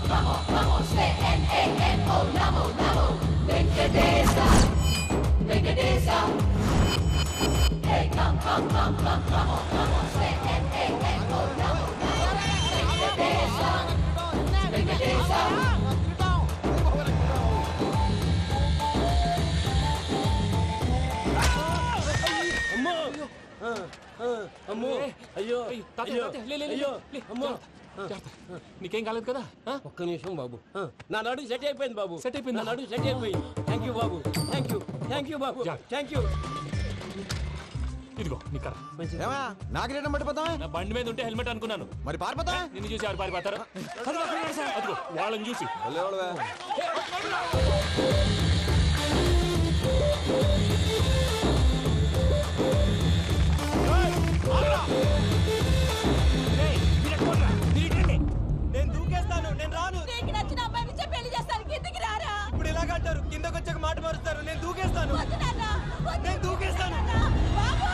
come on, say N-A-M-O, Namo, Namo, Venkatesa, Venkatesa. Hey, come on, say N-A-M-O, Namo, Namo, Venkatesa, Venkatesa. అమ్మో అయ్యో అయ్యో అమ్మో నీకేం కాలేదు కదా? ఒక్క నిమిషం బాబు, నా నడు సెట్ అయిపోయింది బాబు. సెట్ అయిపోయింది, నా నడు సెట్ అయిపోయింది. Thank you Babu, thank you Babu, thank you. ఇదిగో నీ కర్ర. నాకు రేటం పట్టిపోతాం. నా బండి మీద ఉంటే హెల్మెట్ అనుకున్నాను, మరి పారిపోతా. నిన్ను చూసి ఎవరు పారిపోతారు? అదిగో వాళ్ళని చూసి. నేను దూకేస్తాను, నేను రాను. నీకు నచ్చిన అబ్బాయి నుంచి పెళ్లి చేస్తాను, కిందికి రారా. ఇప్పుడు ఇలాగంటారు, కిందకు వచ్చాక మాట మారుస్తారు. నేను దూకేస్తాను, వద్దు నాన్న, వద్దు. నేను దూకేస్తాను. బాబు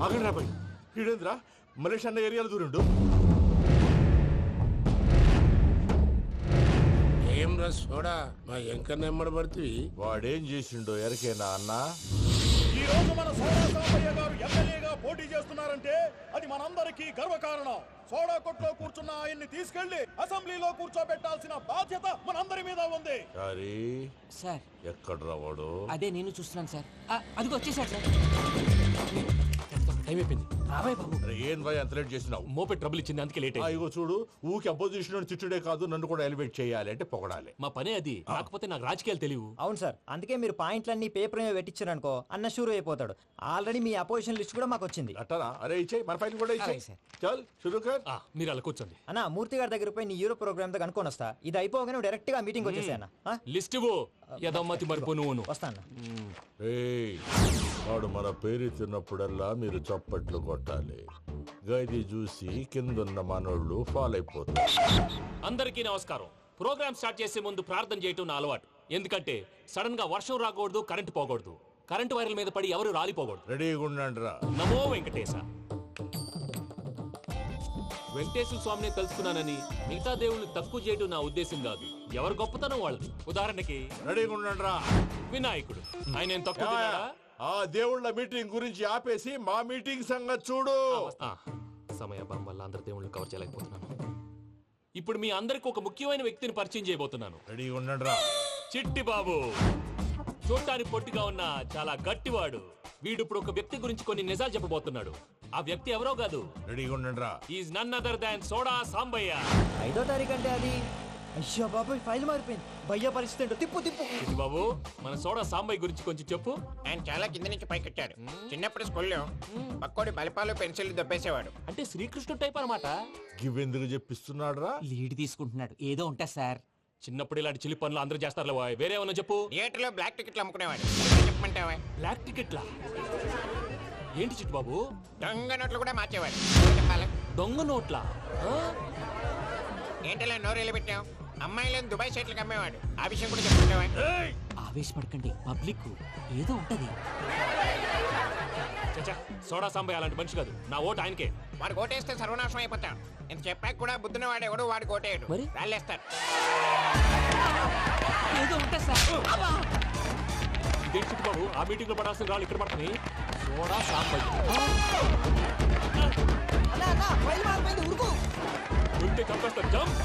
ఆగండి రాబాయ్, ఈడేంద్రా మలేషియా అన్న ఏరియాలో దూరిండు. ఏం రా సోడా, మా ఎంకన్న నెమ్మడబడుతుంది. వాడేం చేసిండో ఎరకేనా అన్న? ఈ రోజు మన సోడా సాంబయ్య గారు ఎమ్మెల్యేగా పోటీ చేస్తున్నారంటే అది మనందరికీ గర్వకారణం. సోడా కొట్లో కూర్చున్న ఆయన్ని తీసుకెళ్లి అసెంబ్లీలో కూర్చోబెట్టాల్సిన బాధ్యత మనందరి మీద ఉంది. సారీ సార్, ఎక్కడ రావాడు? అదే నేను చూస్తున్నాను సార్. అదిగో వచ్చేసాడు సార్. టైం అయిపోయింది, రాబాయ్ బాబు. అరే ఏం రాయ్ అంత లేట్ చేసినావు? మోపెట్ ట్రబుల్ ఇచ్చింది, అందుకే లేట్ అయింది. ఇగో చూడు, ఊకి అపోజిషన్ తిట్టుడే కాదు, నన్ను కూడా ఎలివేట్ చేయాలి అంటే పొగడాలి. మా పనే అది, కాకపోతే నాకు రాజకీయాలు తెలియవు. అవును సార్, అందుకే మీరు పాయింట్లన్నీ పేపర్ మీద పెట్టించారనుకో అన్న షూర్ అయిపోతాడు. ఆల్రెడీ మీ అపోజిషన్ లిస్ట్ కూడా మాకు వచ్చింది. అట్టనా? అరే ఇచ్చేయి, మన ఫైల్ కూడా ఇచ్చేయి. చల్ షురూ కర్. మీరు అలా కూర్చోండి. అన్న మూర్తి గారి దగ్గర పోయి నీ యూరో ప్రోగ్రామ్ దగ్గర అనుకోని వస్తా. ఇది అయిపోగానే డైరెక్ట్ గా మీటింగ్ వచ్చేసా అన్న. లిస్ట్ ఇవ్వు, యదమ్మతి మరిపో నువ్వు. వస్తా అన్న. ఏయ్, వాడు మన పేరు తిన్నప్పుడల్లా మీరు చప్పట్లు కొట్టాలి. గది చూసి కిందున్న మనోళ్ళు ఫాలో అయిపోతారు. అందరికీ నమస్కారం. ప్రోగ్రామ్ స్టార్ట్ చేసే ముందు ప్రార్థన చేయటం నా అలవాటు. ఎందుకంటే సడన్ గా వర్షం రాకూడదు, కరెంటు పోకూడదు, కరెంటు వైర్ల మీద పడి ఎవరు రాలిపోకూడదు. రెడీగా ఉండండి రా. నమో వెంకటేశ. వెంకటేశ్వర స్వామిని తెలుసుకున్నానని మిగతా దేవుళ్ళు తక్కువ చేయడం నా ఉద్దేశం కాదు. ఎవరు గొప్పతనం వాళ్ళది. ఉదాహరణకి రెడీగా ఉండండి రా. వినాయకుడు, ఆయన ఏం తక్కువ తిన్నాడా? ఆ దేవుళ్ళ మీటింగ్ గురించి ఆపేసి మా మీటింగ్ సంగతి చూడు. సమయాభావం వల్ల అందరి దేవుళ్ళు కవర్ చేయలేకపోతున్నాను. ఇప్పుడు మీ అందరికి ఒక ముఖ్యమైన వ్యక్తిని పరిచయం చేయబోతున్నాను. రెడీగా ఉండండి రా. చిట్టి బాబు. చూడటానికి పొట్టిగా ఉన్న చాలా గట్టివాడు. వీడు ఇప్పుడు ఒక వ్యక్తి గురించి కొన్ని నిజాలు చెప్పబోతున్నాడు. ఆ వ్యక్తి ఎవరో కాదు, రెడీగా ఉండండి రా. Is none other than Soda Sambaiah. 5వ తారీఖు అంటే అది. అయ్యో బాబాయ్, ఫైల్ మారిపోయింది. భయ్య పరిస్థితి ఏంటో తిప్పు. చిట్టి బాబు, మన సోడా సాంబయ్య గురించి కొంచెం చెప్పు. ఆయన చాలా కింద నుంచి పైకొచ్చాడు. చిన్నప్పుడు స్కూల్లో పక్కోడి బలిపాలు పెన్సిల్ దొబ్బేసేవాడు. అంటే శ్రీకృష్ణుడు టైప్ అనమాట. గివెందుకు చెప్పిస్తున్నాడు రా? లీడ్ తీసుకుంటున్నాడు, ఏదో ఉంటా సార్. చిన్నప్పుడు ఇలాంటి చిలి పనులు అందరూ చేస్తారు. వేరే ఏమన్నా చెప్పు. థియేటర్లో బ్లాక్ టికెట్లు అమ్ముకునేవాడు. చెప్పమంటావా? బ్లాక్ టికెట్లా? ఏంటి చిట్టు బాబు? దొంగ నోట్లు కూడా మార్చేవాడు. చెప్పాలి. దొంగ నోట్లా? ఏంటలా నోరేళ్ళు పెట్టావు? అమ్మాయిలను దుబాయ్ సైట్లకు అమ్మేవాడు. ఆ విషయం కూడా చెప్పమంటావా? ఆవేశపడకండి, పబ్లిక్ ఏదో ఉంటది. సోడా సాంబయ్య అలాంటి మనిషి కాదు. నా ఓటు ఆయనకే. వాడు ఓటేస్తే సర్వనాశనం అయిపోతాడు. ఇంత చెప్పాక కూడా బుద్ధిన వాడు ఎవడు వాడు ఓటేయడు. మరి? రాళ్ళేస్తాడు. ఏదో ఉంటా సార్. ఇదేంటి చిట్టు బాబు, ఆ మీటింగ్ లో పడాల్సిన రాళ్ళు ఇక్కడ పడుతుంది. సోడా సాంబయ్య ఉంటే చంపేస్తారు. జంప్.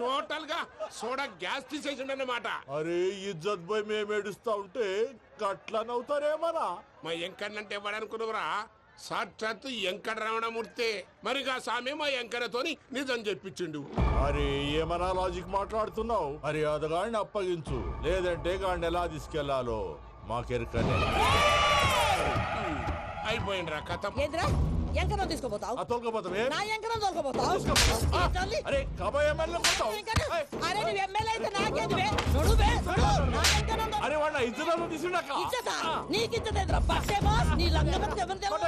టోటల్ గా సోడా గ్యాస్ తీసేసిండన్నమాట. అరే ఇజ్జత్ పోయి మేము ఏడుస్తా ఉంటే గట్లా నవ్వుతారేమరా? మా ఎంకన్నంటే ఎవడనుకున్నావురా? సాక్షాత్తు ఎంకట రమణమూర్తి. మరిగా సామె మా ఎంకన్నతోని నిజం చెప్పించిండు. అరే ఏమన్నా లాజిక్ మాట్లాడుతున్నావు? అరే అదగాడిని అప్పగించు, లేదంటే గాడిని ఎలా తీసుకెళ్లాలో మాకెరకనే. అయిపోయిండ్రా కథ. ఏంద్రా ఎంకరం తీసుకోపోతావు ఆ తోలుకోపోతావే నా ఎంకరం తోలుకోపోతావు అరే కాబోయే ఎమ్మెల్యే పోతావు. అరే నువ్వు ఎమ్మెల్యే అయితే నాకేంది నడువే నా ఎంకరం అరే వాడు ఇద్దరు తీసుకున్నాక ఇచ్చతా నీకు ఇచ్చదేంద్రా బస్సే బాస్ నీ లంగమతి ఎవరు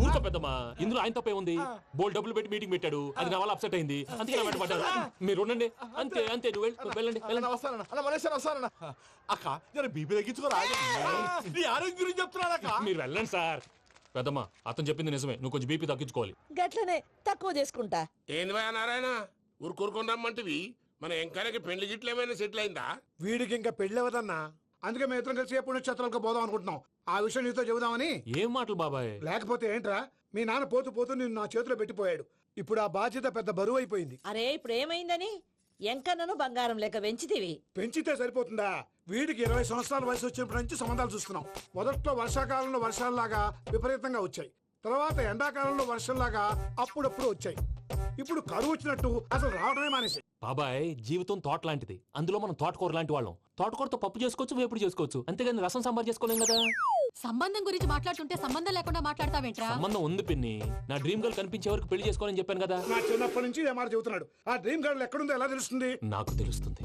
ఊరుకో పెద్దమ్మా, ఇందులో ఆయన తప్పే ఉంది. బోల్ డబ్బులు పెట్టి మీటింగ్ పెట్టాడు, అది నా వల్ల అప్సెట్ అయింది, అందుకే నా వెంట పడ్డాడు. మీరు ఉండండి, అంతే అంతే, నువ్వు వెళ్ళండి వెళ్ళండి. వస్తానన్నా అలా మలేషియా వస్తానన్నా. అక్క జర బీపీ తగ్గించుకోరా, నీ ఆరోగ్యం గురించి చెప్తున్నాను అక్క. మీరు వెళ్ళండి సార్. పెద్దమ్మా అతను చెప్పింది నిజమే, నువ్వు కొంచెం బీపీ తగ్గించుకోవాలి. గట్లనే తక్కువ చేసుకుంటా. ఏంది భయ నారాయణ ఊరుకూరుకొని రమ్మంటివి? మన ఎంకరకి పెళ్లి గిట్లు ఏమైనా సెటిల్ అయిందా? వీడికి ఇంకా పెళ్లి అవ్వదన్నా, అందుకే మేము ఇద్దరం కలిసి పుణ్యక్షేత్రాలకు పోదాం అనుకుంటున్నాం. ఆ విషయం నీతో చెబుదామని. ఏం మాటలు బాబాయ్? లేకపోతే ఏంట్రా, మీ నాన్న పోతూ పోతూ నిన్ను నా చేతిలో పెట్టిపోయాడు. ఇప్పుడు ఆ బాధ్యత పెద్ద బరువు అయిపోయింది. అరే ఇప్పుడు ఏమైందని ఎంకన్నను బంగారం లెక్క పెంచితివి. పెంచితే సరిపోతుందా? వీడికి 20 సంవత్సరాల వయసు వచ్చినప్పటి నుంచి సంబంధాలు చూస్తున్నాం. మొదట్లో వర్షాకాలంలో వర్షాలలాగా విపరీతంగా వచ్చాయి, తర్వాత ఎండాకాలంలో వర్షంలాగా అప్పుడప్పుడు వచ్చాయి. ఇప్పుడు కరువు వచ్చినట్టు అసలు రావడమే మానేసి. బాబాయ్ జీవితం తోట లాంటిది, అందులో మనం తోటకూర లాంటి వాళ్ళం. తోటకూరతో పప్పు చేసుకోవచ్చు, వేపుడు చేసుకోవచ్చు, అంతేగాని రసం సాంబార్ చేసుకోలేం కదా. సంబంధం గురించి మాట్లాడుతుంటే సంబంధం లేకుండా మాట్లాడతావేంట్రా? సంబంధం ఉంది పిన్ని, నా డ్రీమ్ గర్ల్ కనిపించే వరకు పెళ్లి చేసుకోవాలని చెప్పాను కదా. నా చిన్నప్పటి నుంచి ఏ మాట చెబుతున్నాడు. ఆ డ్రీమ్ గర్ల్ ఎక్కడుందో ఎలా తెలుస్తుంది? నాకు తెలుస్తుంది.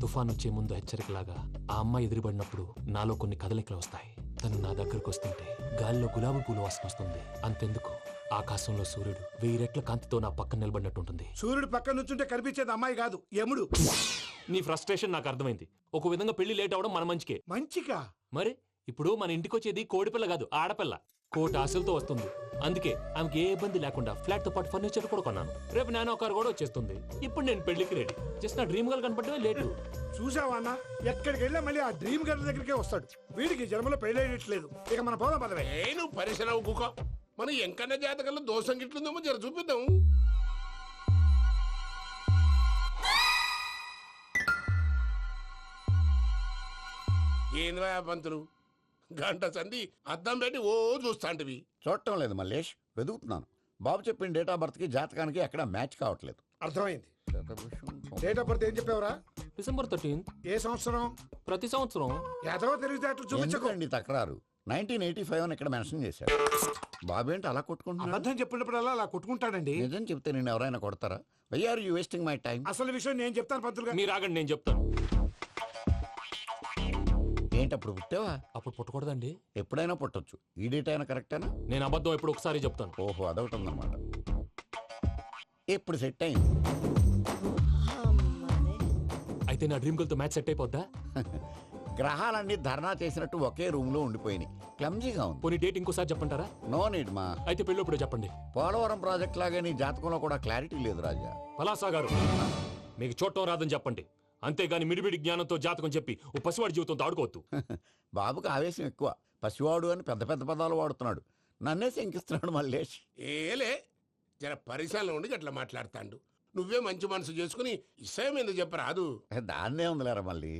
తుఫాన్ వచ్చే ముందు హెచ్చరికలాగా ఆ అమ్మాయి ఎదురుపడినప్పుడు నాలో కొన్ని కదలికలు వస్తాయి. తను నా దగ్గరకు వస్తుంటే గాలిలో గులాబీ పూలు వాసన వస్తుంది. అంతెందుకు, ఆకాశంలో సూర్యుడు 1000 రెట్ల కాంతితో నా పక్కన నిలబడినట్టుంటుంది. సూర్యుడు పక్కన నుంచుంటే కనిపించేది అమ్మాయి కాదు, యముడు. నీ ఫ్రస్ట్రేషన్ నాకు అర్థమైంది. ఒక విధంగా పెళ్లి లేట్ అవడం మన మంచికే. మంచిగా? మరి ఇప్పుడు మన ఇంటికి వచ్చేది కోడిపిల్ల కాదు, ఆడపిల్ల. కోటి ఆశలతో వస్తుంది. అందుకే ఆమెకి ఏ ఇబ్బంది లేకుండా ఫ్లాట్ తో పాటు ఫర్నిచర్ కూడా కొన్నాను. రేపు నానో కారు కూడా వచ్చేస్తుంది. ఇప్పుడు నేను పెళ్లికి రెడీ. జస్ట్ నా డ్రీమ్ గర్ల్ కనపడమే లేటు. చూసావా అన్న, ఎక్కడికి వెళ్ళా మళ్ళీ ఆ డ్రీమ్ గర్ల్ దగ్గరికే వస్తాడు. వీడికి జన్మలో పెళ్ళేయట్లేదు. ఇక మన పోదాం పదవే. నువ్వు పరిశ్రమ కుక. మన ఎంకన్న జాతకంలో దోషం గిట్లుందేమో జర చూపిద్దాం. ఏంది పంతులు గంట సంధి అద్దం పెట్టి ఓ చూస్తాంటివి? చూడటం లేదు మల్లేష్, వెతుకుతున్నాను. బాబు చెప్పిన డేట్ ఆఫ్ బర్త్ కి జాతకానికి ఎక్కడ మ్యాచ్ కావట్లేదు. అర్థమైంది. డేట్ ఆఫ్ బర్త్ ఏం చెప్పావురా? December 13th. ఏ సంవత్సరం? ప్రతి సంవత్సరం. ఎదవ తెలివితేటలు చూపించకండి. ఎందుకండి తక్రారు? 1985 అని ఇక్కడ మెన్షన్ చేశారు. బాబు ఏంటి అలా కొట్టుకుంటున్నా? అబద్ధం చెప్పినప్పుడల్లా అలా కొట్టుకుంటాడండి. నిజం చెప్తే నేను ఎవరైనా కొడతారా? Why are you wasting my time? అసలు విషయం నేను చెప్తాను పంతులు గారు. మీరు ఆగండి, నేను చెప్తాను. ఏంటి అప్పుడు పుట్టావా? అప్పుడు పుట్టకూడదండి. ఎప్పుడైనా పుట్టొచ్చు. ఈ డేట్ అయినా కరెక్టేనా? నేను అబద్ధం ఎప్పుడు ఒకసారి చెప్తాను. ఓహో, అదొకటి ఉందన్నమాట. ఎప్పుడు సెట్ అయింది? అయితే నా డ్రీమ్ గర్ల్ తో మ్యాచ్ సెట్ అయిపోద్దా? గ్రహాలన్నీ ధర్నా చేసినట్టు ఒకే రూమ్ లో ఉండిపోయినాయి. క్లమ్జీగా ఉంది. పోనీ డేట్ ఇంకోసారి చెప్పంటారా? నో నీడ్ మా. అయితే పెళ్ళి ఇప్పుడు చెప్పండి. పోలవరం ప్రాజెక్ట్ లాగే నీ జాతకంలో కూడా క్లారిటీ లేదు రాజా. పలాసా గారు, మీకు చూడటం రాదని చెప్పండి, అంతేగాని మిడిమిడి జ్ఞానంతో జాతకం చెప్పి ఓ పసివాడి జీవితంతో ఆడుకోవద్దు. బాబుకి ఆవేశం ఎక్కువ. పసివాడు అని పెద్ద పెద్ద పదాలు వాడుతున్నాడు. నన్నే శంకిస్తున్నాడు మల్లేష్. ఏలే జర పరిశ్రమలో ఉండి అట్లా మాట్లాడతాండు. నువ్వే మంచి మనసు చేసుకుని ఇష్టం ఎందుకు చెప్పరాదు? దాన్నే ఉందిలేరా మళ్ళీ.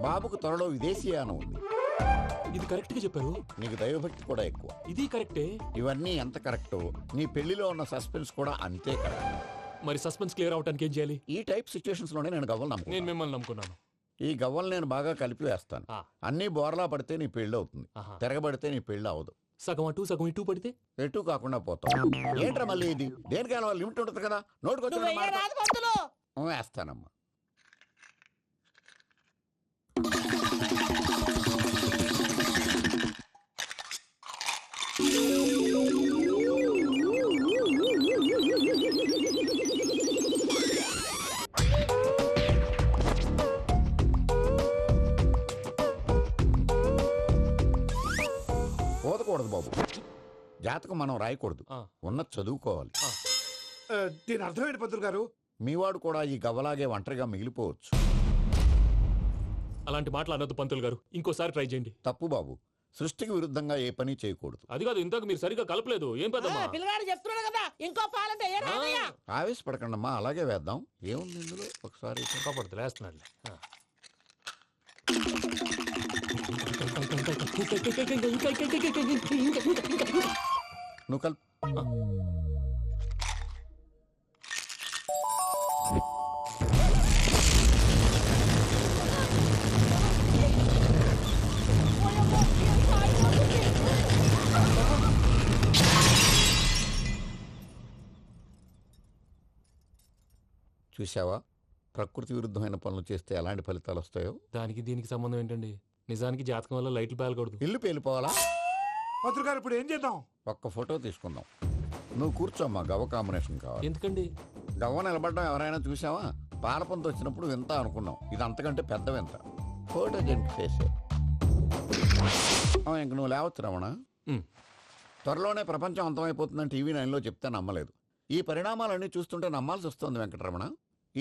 బాబుకు త్వరలో విదేశీయానం ఉంది. ఇది కరెక్ట్ గా చెప్పారు. నీకు దైవభక్తి కూడా ఎక్కువ. ఇది కరెక్టే. ఇవన్నీ ఎంత కరెక్టో నీ పెళ్లిలో ఉన్న సస్పెన్స్ కూడా అంతే కరెక్ట్. మరి సస్పెన్స్ క్లియర్ అవడానికి ఏం చేయాలి? ఈ టైప్ సిచ్యువేషన్స్ లోనే నేను గవ్వలు నమ్ముకున్నాను. నేను మిమ్మల్ని నమ్ముకున్నాను. ఈ గవ్వలు నేను బాగా కలిపి వేస్తాను. అన్ని బోర్లా పడితే నీ పెళ్లి అవుతుంది, తిరగబడితే నీ పెళ్లి అవదు. సగం అటు సగం ఇటు పడితే ఎటు కాకుండా పోతాం. ఏంట్రా మళ్ళీ ఇది? దేనికైనా లిమిట్ ఉంటుంది కదా. నోటుకొచ్చి వేస్తానమ్మా. పోదకూడదు బాబు. జాతకం మనం రాయకూడదు, ఉన్నది చదువుకోవాలి. దీని అర్థమేంటి పంతులు గారు? మీవాడు కూడా ఈ గవ్వలాగే ఒంటరిగా మిగిలిపోవచ్చు. అలాంటి మాటలు అనొద్దు పంతులు గారు, ఇంకోసారి ట్రై చేయండి. తప్పు బాబు. సృష్టికి విరుద్ధంగా ఏ పని చేయకూడదు. అది కాదు, ఇంతకు మీరు సరిగ్గా కలపలేదు. ఏం పెద్దమ్మా? పిల్లగాడు చెప్తున్నాడు కదా, ఇంకో పాలంటే ఆవేశపడకండమ్మా, అలాగే వేద్దాం. ఏముంది ఇందులో? ఒకసారి కాపాడుతు లేస్తున్నాడు. నువ్వు కల్. చూసావా ప్రకృతి విరుద్ధమైన పనులు చేస్తే ఎలాంటి ఫలితాలు వస్తాయో? దానికి దీనికి సంబంధం ఏంటండి? నిజానికి జాతకం వల్ల లైట్లు పేలకూడదు. ఇల్లు పేలిపోవాలా? పత్రికారు ఇప్పుడు ఏం చేద్దాం? ఒక్క ఫోటో తీసుకుందాం. నువ్వు కూర్చోమ్మా, గవ్వ కాంబినేషన్ కావాలి. ఎందుకండి? గవ్వ నిలబడడం ఎవరైనా చూసావా? పాలపంత వచ్చినప్పుడు వింత అనుకున్నాం, ఇది అంతకంటే పెద్ద వింత. ఫోటో జంప్ చేసే ఇంక నువ్వు లేవచ్చు రమణ. త్వరలోనే ప్రపంచం అంతమైపోతుందని టీవీ 9లో చెప్తే నమ్మలేదు. ఈ పరిణామాలన్నీ చూస్తుంటే నమ్మాల్సి వస్తుంది వెంకటరమణ.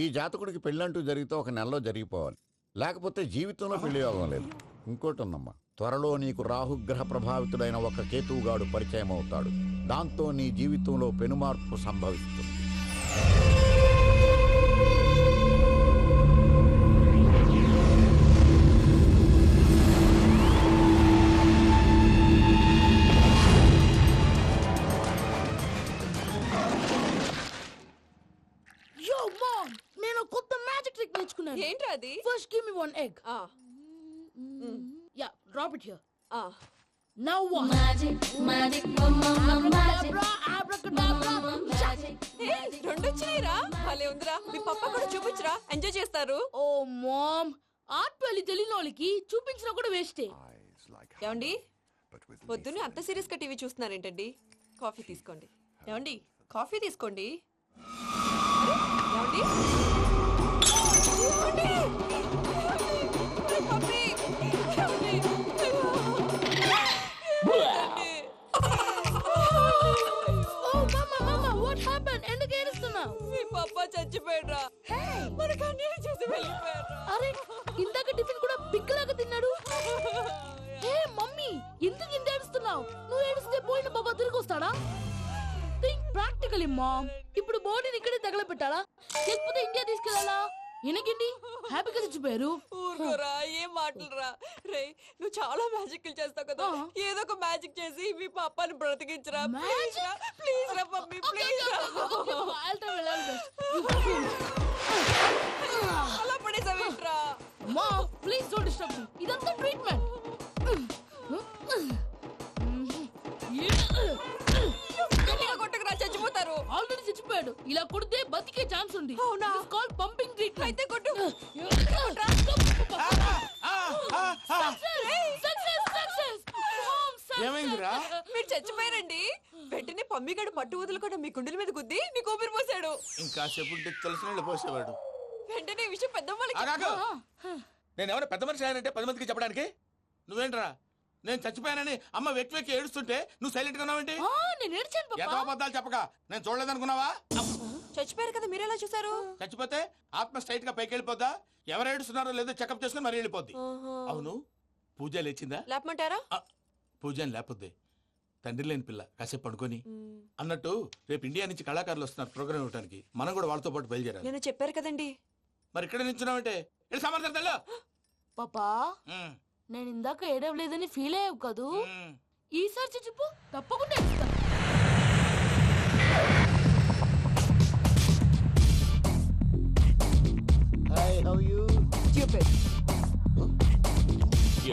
ఈ జాతకుడికి పెళ్ళంటూ జరిగితే ఒక నెలలో జరిగిపోవాలి, లేకపోతే జీవితంలో పెళ్లి యోగం లేదు. ఇంకోటి ఉందమ్మా, త్వరలో నీకు రాహుగ్రహ ప్రభావితుడైన ఒక కేతువుగాడు పరిచయం అవుతాడు. దాంతో నీ జీవితంలో పెనుమార్పు సంభవిస్తుంది. నేను కొత్త మ్యాజిక్ ట్రిక్ నేర్చుకున్నాను. ఏంట్రా అది? First give me one egg. Yeah, drop it here. Now what? Magic magic అబ్రాకడబ్రా అబ్రాకడబ్రా. రెండు వచ్చినాయిరా. భలే ఉందిరా. మీ పప్ప కూడా చూపించరా, ఎంజాయ్ చేస్తారు. ఓ మామ్, ఆర్ట్ పెళ్లి తెలియని వాళ్ళకి చూపించినా కూడా వేస్టే. ఏమండి, పొద్దున్నే అంత సీరియస్ గా టీవీ చూస్తున్నారేంటండి? కాఫీ తీసుకోండి. ఏమండి, కాఫీ తీసుకోండి. ఏమండి? ఎందుకు ఏడుస్తున్నావు? మీ పప్ప చచ్చిపోయాడ్రా. మనకు అన్యాయం చేసి వెళ్ళిపోయాడ్రా. అరే, ఇందాక టిఫిన్ కూడా పిక్కలాగా తిన్నాడు. హే మమ్మీ, ఎందుకు ఇంత ఏడుస్తున్నావు? నువ్వు ఏడిస్తే పోయిన బాబా తిరిగి వస్తాడా? Think practically mom. ఇప్పుడు బాడీని ఇక్కడే తగలబెట్టాలా, లేకపోతే ఇండియా తీసుకెళ్లాలా? ఎనకండి హ్యాపీగా చచ్చిపోయారు. ఊరుకోరా, ఏం మాటలురా. రే, నువ్వు చాలా మ్యాజిక్ చేస్తావు కదా, ఏదో ఒక మ్యాజిక్ చేసి మీ పాపాని బ్రతికించరా. ప్లీజ్ రా మమ్మీ, ప్లీజ్ రా. అలా పడేసావేంట్రా? Mom please don't disturb me. ఇదంతా ట్రీట్మెంట్. కొట్టకరా, చచ్చిపోతారు. ఆల్రెడీ చచ్చిపోయాడు. ఇలా కొడితే బతికే ఛాన్స్ ఉంది. అవునా? It's called pumping treatment. అయితే కొట్టు. ఏమైందిరా? మీరు చచ్చిపోయారండి. వెంటనే పమ్మిగాడు పట్టు వదులుకుండా మీ గుండెల మీద గుద్ది మీకు ఊపిరి పోసాడు. ఇంకా చెప్పుంటే తెలిసిన పోసేవాడు. వెంటనే ఈ విషయం పెద్దవాళ్ళకి. నేను ఎవరైనా పెద్ద మనిషి ఆయనంటే 10 మందికి చెప్పడానికి. నువ్వేంట్రా, నేను చచ్చిపోయానని అమ్మ వెక్కి వెక్కి ఏడుస్తుంటే నువ్వు సైలెంట్ గా ఉన్నావేంటి? నేను ఏడ్చాను పాపా. ఎంతో అబద్ధాలు చెప్పక నేను చూడలేదనుకున్నావా? చచ్చిపోయారు కదా, మీరెలా చూసారు? చచ్చిపోతే ఆత్మ స్ట్రైట్ గా పైకి వెళ్ళిపోద్దా? ఎవరు ఏడుస్తున్నారో లేదో చెకప్ చేసుకుని మరీ వెళ్ళిపోద్ది. అవును, పూజ లేచిందా? లేపమంటారా? పూజ అని లేకపోద్ది. తండ్రి లేని పిల్ల, కాసేపు పడుకొని. అన్నట్టు రేపు ఇండియా నుంచి కళాకారులు వస్తున్నారు ప్రోగ్రామ్ ఇవ్వడానికి. మనం కూడా వాళ్ళతో పాటు బయలుదేరాలి. నేను చెప్పారు కదండి. మరి ఇక్కడ నిల్చున్నావంటే వెళ్ళి సమర్థతల్లో. పాపా, నేను ఇందాక ఏడవలేదని ఫీల్ అయ్యావు కదూ? ఈసారి చచ్చిపో, తప్పకుండా ఏడుస్తా.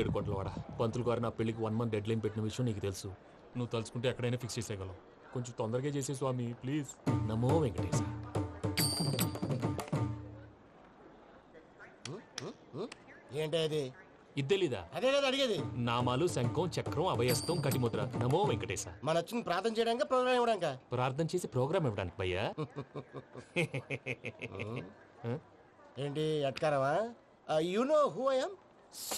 ఏడు కోట్ల వాడ పంతులు గారు నా పెళ్లికి 1 month డెడ్ లైన్ పెట్టిన విషయం నీకు తెలుసు. నువ్వు తలుచుకుంటే ఎక్కడైనా ఫిక్స్ చేసేయగలవు. కొంచెం తొందరగా చేసే స్వామి ప్లీజ్. నమో వెంకటేశ. ఏంటది? ఇది తెలీదా? అదే కదా అడిగేది. నామాలు, శంఖం, చక్రం, అభయస్తం, కటిముద్ర. నమో వెంకటేశ. మన వచ్చింది ప్రార్థన చేయడానికి, ప్రోగ్రామ్ ఇవ్వడానికి. ప్రార్థన చేసి ప్రోగ్రామ్ ఇవ్వడానికి భయ్యా. ఏంటి అట్కారమా? You know who I am?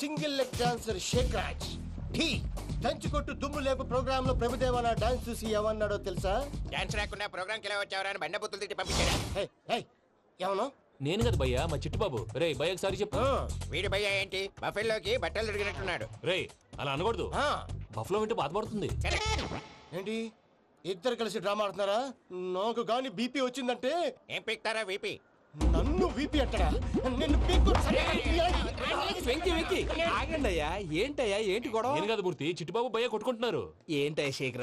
Single leg dancer Shaik Raj. టీ దంచుకొట్టు దుమ్ము లేపు ప్రోగ్రామ్ లో ప్రభుదేవ నా డాన్స్ చూసి ఏమన్నాడో తెలుసా? డాన్స్ రాకుండా ప్రోగ్రామ్ కి ఎలా వచ్చావరా అని బండ బుద్ధులు తిట్టి పంపించాడా? ఏమను? నేను కదా భయ్యా, మా చిట్టుబాబు. రే భయ్య ఒకసారి చెప్పు. వీడి భయ్య ఏంటి బఫెల్లోకి బట్టలు తిరిగినట్టున్నాడు. రే అలా అనకూడదు, బఫ్లో వింటే బాధపడుతుంది. ఏంటి ఇద్దరు కలిసి డ్రామా ఆడుతున్నారా? నాకు గాని బీపీ వచ్చిందంటే ఏం పీక్తారా వీపీ? నన్ను వీపీ అట్టడా? నిన్ను పీక్కు. వెంకి వెంకి ఆగండి అయ్యా. ఏంటయ్యా, ఏంటి గొడవ? నేను కదా మూర్తి, చిట్టుబాబు భయ్య కొట్టుకుంటున్నారు. ఏంటయ్యా శేఖర్,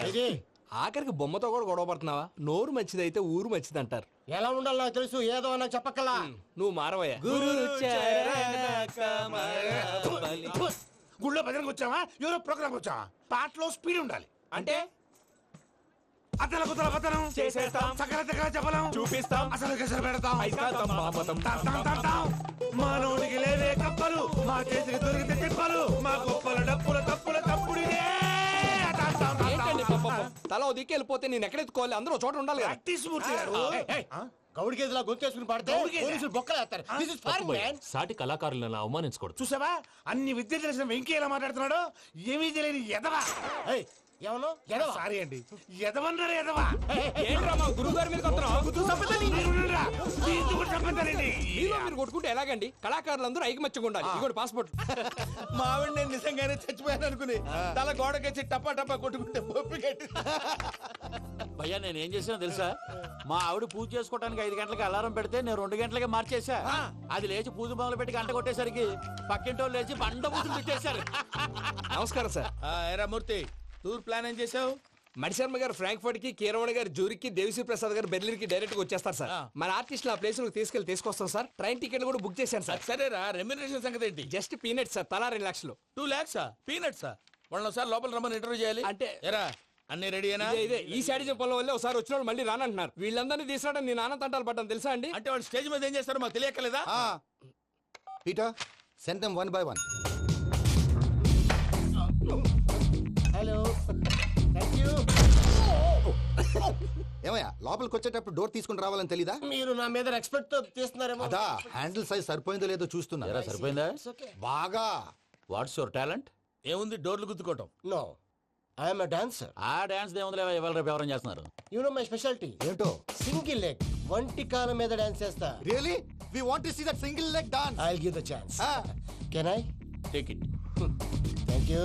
ఆఖరికి బొమ్మతో కూడా గొడవ పడుతున్నావా? నోరు మంచిదైతే ఊరు మంచిది అంటారు. ఎలా ఉండాలి నాకు తెలుసు, ఏదో అన్నా చెప్పక్కలా. నువ్వు మారవయ్యా. గుళ్ళో భజనకు వచ్చావా? ఎవరో ప్రోగ్రామ్ వచ్చావా? పాటలో స్పీడ్ ఉండాలి. అంటే అతల కుతల పతనం చేసేస్తాం. సకల దగ్గర చెప్పలేం చూపిస్తాం. అసలు గసలు పెడతాం ఐకాంతం మామతం. తాం, తాం, తాం, తాం. మా నోటికి లేవే కప్పలు మా చేతికి దొరికితే తిప్పలు మా గొప్పల డప్పుల తప్పుల తప్పుడిదే తాం, తాం, తాం, ఏంటండి తాం, పాపం? తాం. తల ఓ దిక్కు వెళ్ళిపోతే నేను ఎక్కడెత్తుకోవాలి? అందరూ ఒక చోట ఉండాలి కదా. ప్రాక్టీస్ మూర్తి గారు గౌడి గేదెలా గొంతేసుకుని పాడితే గౌడి గేదె? పోలీసులు బొక్కలేస్తారు. This is foreign, man. సాటి కళాకారులను అలా అవమానించకూడదు. చూసావా అన్ని విద్య తెలిసిన వెంకీ ఎలా మాట్లాడుతున్నాడు ఏమీ తెలియని ఎదవా ఏయ్, ఏమన్నావు? ఎడవా? సారీ అండి ఎదవన్నారు ఎదవా ఏంట్రా మా గురువు గారి మీద మీలో మీరు కొట్టుకుంటే ఎలాగండి? కళాకారులందరూ ఐకమత్యంగా ఉండాలి. ఇదిగోండి పాస్పోర్ట్. మా ఆవిడ నేను నిజంగానే చచ్చిపోయాను అనుకుని తల గోడకొచ్చి టపా టపా కొట్టుకుంటే బొప్పి కట్టి భయ్యా నేను ఏం చేసానో తెలుసా? మా ఆవిడ పూజ చేసుకోవడానికి 5 గంటలకి అలారం పెడితే నేను 2 గంటలకి మార్చేసా. అది లేచి పూజ మొదలు పెట్టి గంట కొట్టేసరికి పక్కింటోళ్ళు లేచి బండ పూజలు పెట్టేశారు. నమస్కారం సార్. ఎరా మూర్తి టూర్ ప్లాన్ ఏం చేసావు? మణిశర్మ గారు ఫ్రాంక్ఫర్ట్ కి, కీరవాణి గారు జూరిక్ కి, దేవిశ్రీ ప్రసాద్ గారు బెర్లిన్ కి డైరెక్ట్ గా వచ్చేస్తారు సార్. మన ఆర్టిస్ట్ ఆ ప్లేస్ తీసుకొస్తాం సార్. ట్రైన్ టికెట్ కూడా బుక్ చేశాను సార్. సరేరా రెమ్యూనరేషన్ సంగతి ఏంటి? జస్ట్ పీనట్ సార్, తలా 2 లక్షలు. 2 lakhs పీనట్సా? వాళ్ళని ఒకసారి లోపల రమ్మని ఇంటర్వ్యూ చేయాలి. అంటే ఎరా అన్ని రెడీయేనా? ఇదే ఈ శాడిజం పనుల వల్లే ఒకసారి వచ్చిన వాళ్ళు మళ్ళీ రానంటున్నారు. వీళ్ళందరినీ తీసుకురావడం నేను ఆనంద తంటాలు పడ్డాను తెలుసా అండి. అంటే వాళ్ళు స్టేజ్ మీద ఏం చేస్తారో మాకు తెలియక్కలేదా? Peter send them 1 by 1. Hello, thank you. ఏమయ్యా లోపలికి వచ్చేటప్పుడు డోర్ తీసుకుని రావాలని తెలీదా? మీరు నా మీద రెస్పెక్ట్ తో తీస్తున్నారేమో. అదా హ్యాండిల్ సైజ్ సరిపోయిందో లేదో చూస్తున్నా. సరిపోయిందా? బాగా. What's your talent? ఏముంది డోర్లు గుద్దుకోవటం. No, I'm a dancer. ఆ డాన్స్ దేవుందిలే, ఇవాళ రేపు ఎవరైనా చేస్తున్నారు. యు నో మై స్పెషాలిటీ ఏంటో? సింగిల్ లెగ్, వంటి కాలం మీద డాన్స్ చేస్తా. Really we want to see that single leg dance. I will give the chance. Can I? Take it. Thank you.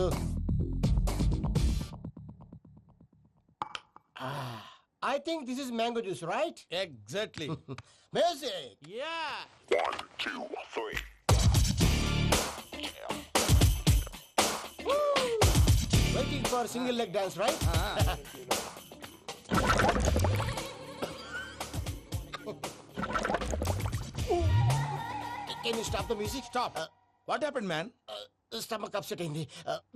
I think this is mango juice, right? Exactly. Music. Yeah. 1, 2, 3. Waiting for single leg dance, right? Can you stop the music? Stop. What happened man? Stomach upset అయింది.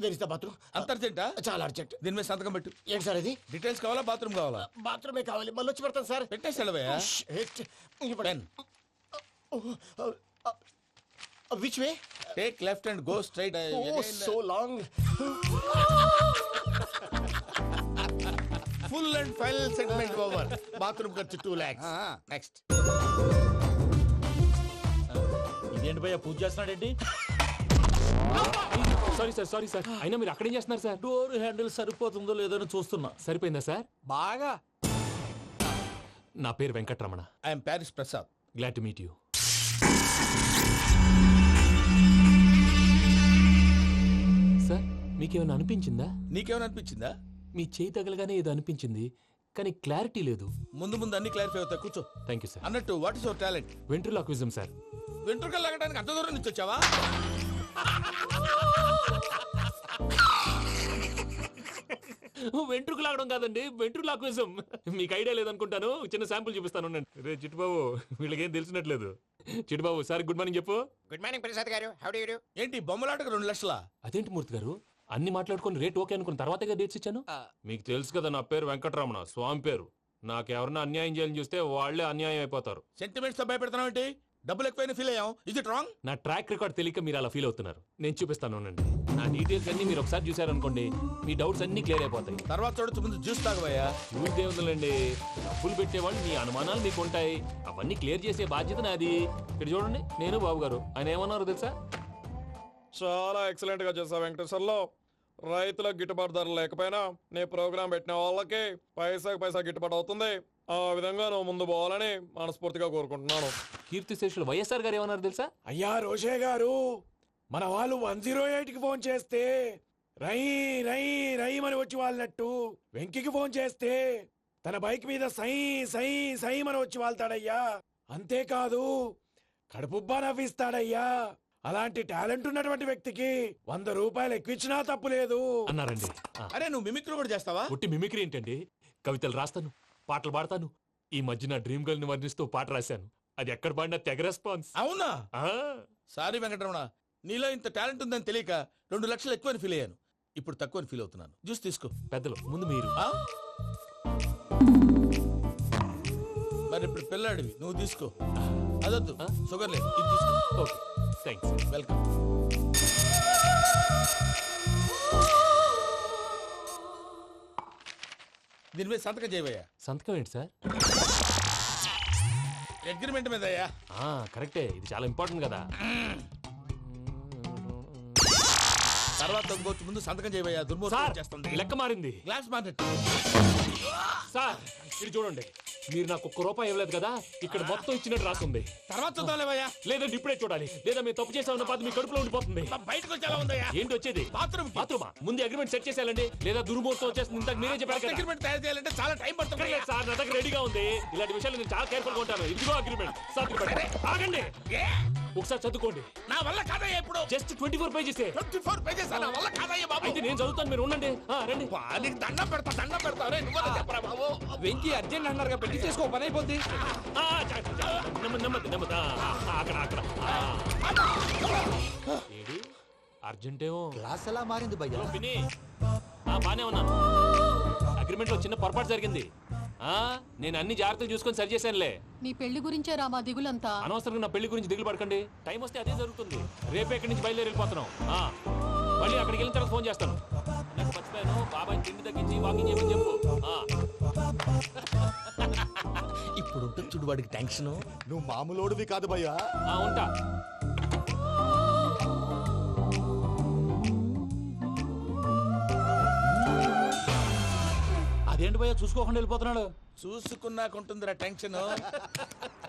Where is the bathroom? అంత అర్జెంటా? చాలా urgent. దీని మీద సంతకం పెట్టు. ఏంటి sir ఇది? డీటెయిల్స్ కావాలా బాత్రూమ్ కావాలా? బాత్రూమే కావాలి. మళ్ళీ వచ్చి పెడతాను సార్. పెట్టేసి వెళ్ళవయ్యా. Which way? Take left and go straight. Oh, so long. Full and final segment over. Bathroom ఖర్చు 2 lakhs. నెక్స్ట్. ఇదేంటి భయ్యా పూజ చేస్తున్నాడేంటి? Sorry sir. అయినా మీరు అక్కడేం చేస్తున్నారు సార్? డోర్ హ్యాండిల్ సరిపోతుందో లేదో చూస్తున్నా. సరిపోయిందా సార్? బాగా. నా పేరు Venkatramana. I'm Paris Prasad. Glad to meet you. Sir మీకేమైనా అనిపించిందా? నీకేమైనా అనిపించిందా? మీ చేయి తగలగానే ఏదో అనిపించింది, కానీ క్లారిటీ లేదు. ముందు అన్ని క్లారిఫై అవుతాయి. కూర్చో. Thank you sir. అన్నట్టు what is your talent? Ventriloquism sir. వెంట్రుకలు లాగడానికి అంత దూరం నుంచి వచ్చావా? వెంట్రుకు లాగడం కాదండి, వెంట్రులాక్విజం. మీకు ఐడియా లేదనుకుంటాను. చిన్న శాంపుల్ చూపిస్తాను. రే చిట్టుబాబు, వీళ్ళకేం తెలిసినట్లేదు. చిట్టుబాబు సార్ గుడ్ మార్నింగ్ చెప్పు. Good morning Prasad garu. How do you do? ఏంటి బొమ్మలాటకు 2 లక్షలా? అదేంటి మూర్తి గారు, అన్ని మాట్లాడుకుని రేట్ ఓకే అనుకున్న తర్వాతగా డేట్స్ ఇచ్చాను. మీకు తెలుసు కదా నా పేరు వెంకటరమణ, స్వామి పేరు. నాకెవరన్నా అన్యాయం చేయాలని చూస్తే వాళ్లే అన్యాయం అయిపోతారు. సెంటిమెంట్స్ తో భయపెడతావు ఏంటి? డబ్బులు ఎక్కువైనా ఫీల్ అయ్యాం. Is it wrong? నా ట్రాక్ రికార్డ్ తెలియక మీరు అలా ఫీల్ అవుతున్నారు. నేను చూపిస్తాను ఉండండి. నా డీటెయిల్స్ అన్ని మీరు ఒకసారి చూసారనుకోండి, మీ డౌట్స్ అన్ని క్లియర్ అయిపోతాయి. తర్వాత చూడొచ్చు, ముందు జ్యూస్ తాగవయ్యా. చూస్తే ఉందండి, డబ్బులు పెట్టేవాళ్ళు మీ అనుమానాలు మీకు ఉంటాయి. అవన్నీ క్లియర్ చేసే బాధ్యత నాది. ఇక్కడ చూడండి, నేను బాబు గారు. ఆయన ఏమన్నారు తెలుసా? చాలా ఎక్సలెంట్ గా చేసావు వెంకటేశ్వర్లో. రైతులకు గిట్టుబాటు ధర లేకపోయినా నీ ప్రోగ్రాం పెట్టిన వాళ్ళకి పైసాకి పైసా గిట్టుబాటు అవుతుంది. ఆ విధంగా నువ్వు ముందు పోవాలని మనస్ఫూర్తిగా కోరుకుంటున్నాను. కీర్తిశేషులు వైఎస్ఆర్ గారు ఏమన్నారు తెలుసా? అయ్యా రోషే గారు, మన వాళ్ళు 108కి ఫోన్ చేస్తే రై రై రై అని వచ్చి వాళ్ళనట్టు వెంకికి ఫోన్ చేస్తే తన బైక్ మీద సై సై సై అని వచ్చి వాళ్తాడయ్యా. అంతేకాదు కడుపుబ్బా నవ్విస్తాడయ్యా. అలాంటి టాలెంట్ ఉన్నటువంటి వ్యక్తికి 100 రూపాయలు ఎక్కువచ్చినా తప్పు లేదు అన్నారండి. అరే నువ్వు మిమిక్రీ కూడా చేస్తావా? పుట్టి మిమిక్రీ ఏంటండి? కవితలు రాస్తాను, పాటలు పాడతాను. ఈ మధ్య నా డ్రీమ్ గర్ల్ ని వర్ణిస్తూ పాట రాశాను. అది ఎక్కడ పాడినా తెగ రెస్పాన్స్. అవునా? సారీ వెంకటరమణ, నీలో ఇంత టాలెంట్ ఉందని తెలియక 2 లక్షలు ఎక్కువని ఫీల్ అయ్యాను. ఇప్పుడు తక్కువని ఫీల్ అవుతున్నాను. జ్యూస్ తీసుకో. పెద్దలు ముందు మీరు. మరి ఇప్పుడు పిల్లాడివి నువ్వు తీసుకో. అదొద్దు, షుగర్ లేదు, ఇది తీసుకో. Okay thanks. వెల్కమ్. దీని మీద సంతకం చేయవయ్యా. సంతకం ఏంటి సార్? అగ్రిమెంట్ మీద అయ్యా. కరెక్టే, ఇది చాలా ఇంపార్టెంట్ కదా. తర్వాత ఇంకొచ్చి ముందు సంతకం చేయవయ్యా. దుర్మోహం చేస్తుంది. లెక్క మారింది. Glass market. సార్ ఇది చూడండి, మీరు నాకు ₹1 ఇవ్వలేదు కదా, ఇక్కడ మొత్తం ఇచ్చినట్టు రాస్తుంది. తర్వాత చూద్దాంలేవయ్యా. లేదంటే ఇప్పుడే చూడాలి, లేదా మేము తప్పు చేసామన్న బాధ మీ కడుపులో ఉండిపోతుంది. బయటకు వచ్చేలా ఉందయ్యా. ఏంటి వచ్చేది? బాత్రూమా? ముందు అగ్రిమెంట్ సెట్ చేసేయాలండి, లేదా దుర్మూర్తం వచ్చేస్తుంది. ఇంతకు మీరే చెప్పారు కదా. అగ్రిమెంట్ తయారు చేయాలంటే చాలా టైం పడుతుంది సార్, నా దగ్గర రెడీగా ఉంది. ఇలాంటి విషయాలు నేను చాలా కేర్ఫుల్ గా ఉంటాను. ఇదిగో అగ్రిమెంట్. ఆగండి, ఒకసారి చదువుకోండి. నా వల్ల కాదయ్యా. ఇప్పుడు జస్ట్ 24 పేజెస్. 24 పేజెస్ నా వల్ల కాదయ్యా బాబు. అయితే నేను చదువుతాను, మీరు ఉండండి. రండి. నీకు దండం పెడతా. నువ్వు చెప్పరా బాబు. వెంకీ అర్జెంట్ అన్నారుగా, పెళ్లి చేసుకో, పని అయిపోద్ది. నెమ్మది. అక్కడ ఏడి అర్జెంటేమో. క్లాస్ ఎలా మారింది భయ్యా? బానే ఉన్నాను. అగ్రిమెంట్ లో చిన్న పొరపాటు జరిగింది. నేను అన్ని జాగ్రత్తలు చూసుకొని సరి చేశానులే. నీ పెళ్లి గురించే రా మా దిగులంతా. అనవసరంగా నా పెళ్లి గురించి దిగులు పడకండి. టైం వస్తే అదే జరుగుతుంది. రేపే ఇక్కడి నుంచి బయలుదేరి వెళ్ళిపోతున్నాం. మళ్ళీ అక్కడికి వెళ్ళిన తర్వాత ఫోన్ చేస్తాను. నాకు మర్చిపోయాను, బాబాయ్ తిండి తగ్గించి వాకింగ్ చేయమని చెప్పు. ఇప్పుడు ఉంటుంది చూడు వాడికి టెన్షన్. నువ్వు మామూలోడివి కాదు భయ్యా. ఉంటా. అదేంటి భయ్యా చూసుకోకుండా వెళ్ళిపోతున్నాడు? చూసుకున్నాకుంటుందిరా టెన్షన్.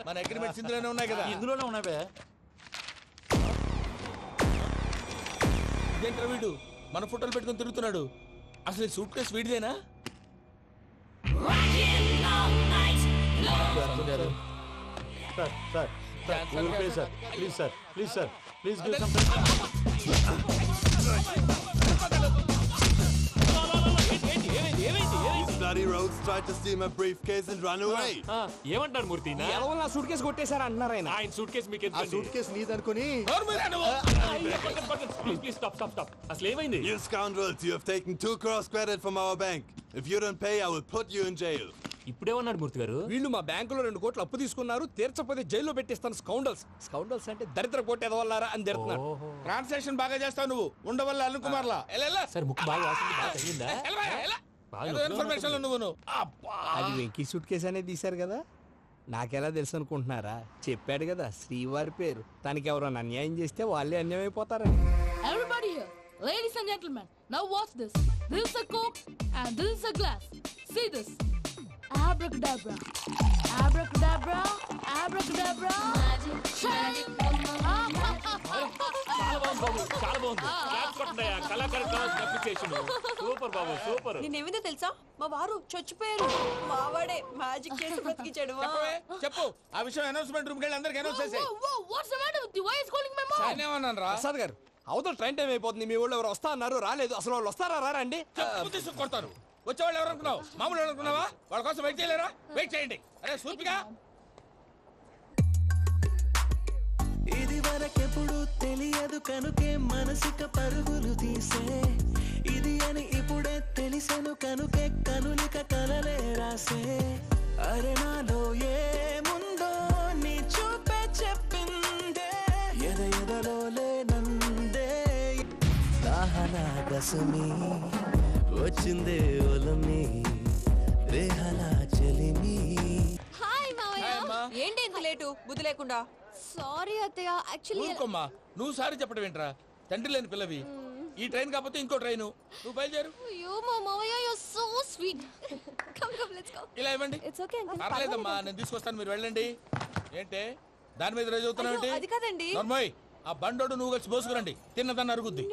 మన అగ్రిమెంట్స్ ఇందులోనే ఉన్నాయి కదా. ఇందులోనే ఉన్నాయి భయ్యా. ఇదేంట్రా వీడు మన ఫోటోలు పెట్టుకొని తిరుగుతున్నాడు? అసలు ఈ సూట్ కేసు వీడిదేనా? Please bloody rogues tried to steal my briefcase and run away. ఏమంటారు మూర్తి? నా సూట్ కేసు కొట్టేశారు అంటున్నారు ఆయన. ఆయన సూట్ కేసు మీకు ఆ సూట్ కేసు నీదనుకుని. Please stop. అసలు ఏమైంది? You scoundrels, you have taken 2 crores credit from our bank. If you don't pay, I will put you in jail. ఇప్పుడేమన్నాడు మూర్తి గారు? వీళ్ళు మా బ్యాంకులో 2 కోట్లు అప్పు తీసుకున్నారు, తీర్చకపోతే జైల్లో పెట్టిస్తాను. స్కౌండల్స్ అంటే దరిద్ర కొట్టేదవల్లారా అని తిడుతున్నారు. ట్రాన్సాక్షన్ బాగా చేస్తావు నువ్వు. ఉండవల్ల అల్లు కుమార్లా. సార్ ముక్కు బాగా వాసింది, బాగా తగ్గిందా? ఇన్ఫర్మేషన్ నువ్వు. అది వెంకీ సూట్ కేసు అనేది తీశారు కదా, నాకెలా తెలుసు అనుకుంటున్నారా? చెప్పాడు కదా శ్రీవారి పేరు. తనకి ఎవరైనా అన్యాయం చేస్తే వాళ్ళే అన్యాయం అయిపోతారని. Everybody here, ladies and gentlemen, now watch this. This is a coke and this is a glass. See this. Abracadabra. Abracadabra. Abracadabra. Magic. చాలా బాగుంది. కళాకారు సూపర్ బాబు, సూపర్. నేనేమిందో తెలుసా, మా వారు చచ్చిపోయారు. మావాడే మ్యాజిక్ చేసి బ్రతికించాడు. చెప్పు ఆ విషయం. అనౌన్స్మెంట్ రూమ్ కి వెళ్ళి అందరికి అనౌన్స్ చేసేయ్. What's the matter with you? Why is calling my mom? నేనేమన్నాను రా ప్రసాద్ గారు, అవతల ట్రైన్ టైం అయిపోతుంది. మీ వాళ్ళు ఎవరు వస్తా అన్నారు, రాలేదు. అసలు వాళ్ళు వస్తారా రారా అండి? కొడతారు. వచ్చేవాళ్ళు ఎవరు అనుకున్నావు? మామూలు అనుకున్నావా? వాళ్ళ కోసం వెయిట్ చేయలేరా? వెయిట్ చేయండి. అరే సూపిగా. ఇది వరకెప్పుడు తెలియదు కనుకే మనసుక పరుగులు తీసే, ఇది అని ఇప్పుడే తెలిసెను కనుకే కనులిక కలలే రాసే. అరే నాలో ఏముందో నీ చూపే చెప్పిందే, ఎదలో లేనందే. దాహనా దశమి వచ్చిందే ఒలమి, రేహలా చెలిమి. హాయ్ మావయ్య. ఏంటి ఇంత లేటు? బుద్ధి లేకుండా. సారీ అత్తయ్య, యాక్చువల్లీ ఊరుకోమ్మా. నువ్వు సారీ చెప్పడం ఏంట్రా? తండ్రి లేని పిల్లవి. ఈ ట్రైన్ కాకపోతే ఇంకో ట్రైన్. నువ్వు బయలుదేరు. అయ్యో మా మావయ్య, you are so sweet. Come let's go. ఇలా ఇవ్వండి. It's okay uncle. పర్లేదమ్మా, నేను తీసుకొస్తాను, మీరు వెళ్ళండి. ఏంటే దాని మీద రోజు అవుతున్నావు? అది కాదండి. నర్మోయ్, ఆ బండోడు నువ్వు కలిసి పోసుకురండి. తిన్నదాన్ని అరుగుద్ది.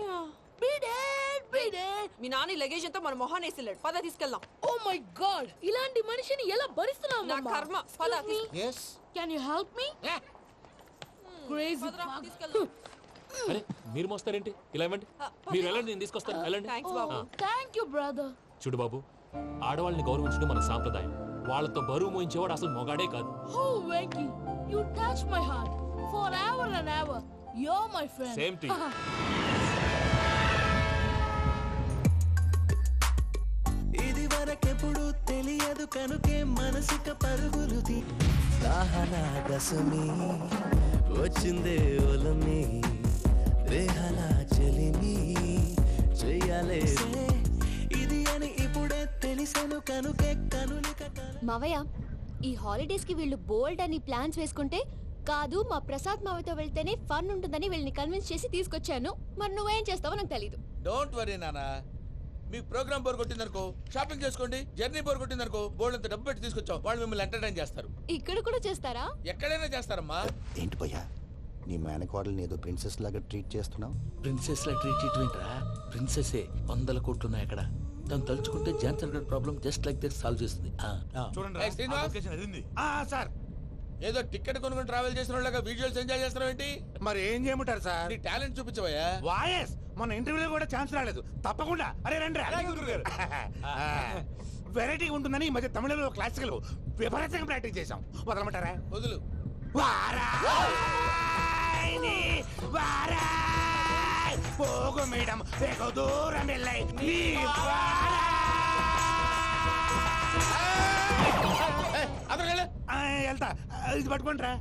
మీ నాన్న లగేజ్ అంతా మన మొహాన్ని వేసిల్లాడు. పద తీసుకెళ్దాం. ఓ మై గాడ్, ఇలాంటి మనిషిని ఎలా భరిస్తున్నావు? నా కర్మ. పద. yes Can you help me? Crazy. అరే మీరు మోస్తారేంటి? ఇలా ఇవ్వండి. మీరు వెళ్ళండి, నేను తీసుకొస్తాను. వెళ్ళండి. Thank you brother. చూడు బాబు, ఆడవాళ్ళని గౌరవించడం మన సాంప్రదాయం. వాళ్ళతో బరువు మోయించేవాడు అసలు మొగాడే కాదు. Oh Venky, you touch my heart forever and ever. You're my friend. Same to you. ఇది వరకెప్పుడు తెలియదు కనుకే మనసుక పరుగులు దాహన దశమి వచ్చిందే ఒలమి రేహల చెలిమి చెయ్యాలే ఇది అని ఇప్పుడే తెలిసెను కనుకే కనులిక మావయ్య ఈ హాలిడేస్ కి వీళ్ళు బోల్డ్ అని ప్లాన్స్ వేసుకుంటే కాదు మా ప్రసాద్ మావయ్యతో వెళ్తేనే ఫన్ ఉంటుందని వీళ్ళని కన్విన్స్ చేసి తీసుకొచ్చాను. మరి నువ్వేం చేస్తావో నాకు తెలీదు. డోంట్ వరీ నానా, మీకు ప్రోగ్రామ్ బోర్ కొట్టిందనుకో షాపింగ్ చేసుకోండి, జర్నీ బోర్ కొట్టిందనుకో బోర్డు అంత డబ్బు పెట్టి తీసుకొచ్చాం, వాళ్ళు మిమ్మల్ని ఎంటర్టైన్ చేస్తారు. ఇక్కడ కూడా చేస్తారా? ఎక్కడైనా చేస్తారమ్మా. ఏంటి భయ్యా నీ మేనకోడల్ని ఏదో ప్రిన్సెస్ లాగా ట్రీట్ చేస్తున్నావు? ప్రిన్సెస్ లా ట్రీట్ చేయటమేంట్రా, ప్రిన్సెస్ 100 కోట్లు ఉన్నాయి అక్కడ. తను తలుచుకుంటే జాన్సన్ గడ్ problem just like this solve చేస్తుంది. సార్ ఏదో టికెట్ కొనుక్కొని ట్రావెల్ చేసిన వాళ్ళగా విజువల్స్ ఎంజాయ్ చేస్తున్నావు ఏంటి? మరి ఏం చేయమంటారు సార్? నీ టాలెంట్ చూపించవయ్యా. వాయస్ మన ఇంటర్వ్యూలో కూడా ఛాన్స్ రాలేదు. తప్పకుండా అరే రండి వెరైటీ ఉంటుందని ఈ మధ్య తమిళంలో క్లాసికల్ విపరీతంగా ప్రాక్టీస్ చేశాం. వదలమంటారా? వదులు. పోగు మేడం ఎక్కువ దూరం వెళ్ళాయి. వెళ్తా, ఇది పట్టుకుంటారా?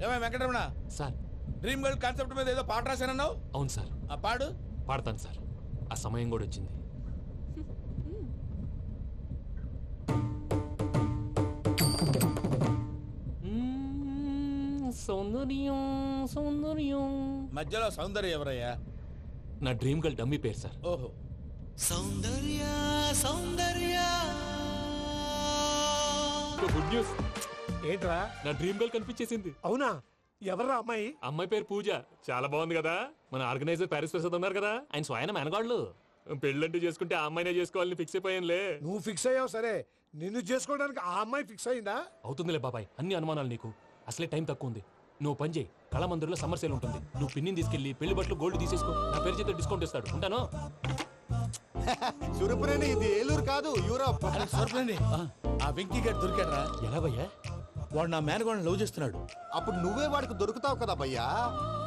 ఏమై Venkataramana sir, dream girl concept మీద ఏదో పాట రాశానన్నావు. అవును సార్. ఆ పాడు. పాడతాను సార్, ఆ సమయం కూడా వచ్చింది. సౌందర్యం సౌందర్యం. మధ్యలో సౌందర్యం ఎవరయ్యా? నా డ్రీమ్ గర్ల్ డమ్మీ పేరు సార్. ఓహో. సౌందర్య సౌందర్య. Good news. ఏంట్రా? నా డ్రీమ్ గర్ల్ కనిపించేసింది. అవునా? ఎవర్రా అమ్మాయి? అమ్మాయి పేరు పూజ. చాలా బాగుంది కదా. మన ఆర్గనైజర్ ప్యారిస్ ప్రసాద్ ఉన్నారు కదా, ఆయన స్వయం మెనగాళ్ళు. పెళ్ళంటూ చేసుకుంటే ఆ అమ్మాయినే చేసుకోవాలని ఫిక్స్ అయిపోయానులే. నువ్వు ఫిక్స్ అయ్యావు సరే, నిన్ను చేసుకోవడానికి ఆ అమ్మాయి ఫిక్స్ అయిందా? అవుతుందిలే బాబాయ్, అన్ని అనుమానాలు నీకు. అసలే టైం తక్కువ ఉంది. నువ్వు పని చేయి, కళామందిర్లో సమ్మర్ సేల్ ఉంటుంది. నువ్వు పిన్నిని తీసుకెళ్లి పెళ్లి బట్టలు గోల్డ్ తీసేసుకో. నా పేరు చేత డిస్కౌంట్ ఇస్తాడు. ఉంటాను. సురపురేని ఇది ఏలూరు కాదు, యూరోప్. ఆ వెంకీ గారు దొరికాడరా? ఎలా భయ్యా? వాడు నా మేనగోళ్ళని లవ్ చేస్తున్నాడు. అప్పుడు నువ్వే వాడికి దొరుకుతావు కదా భయ్యా.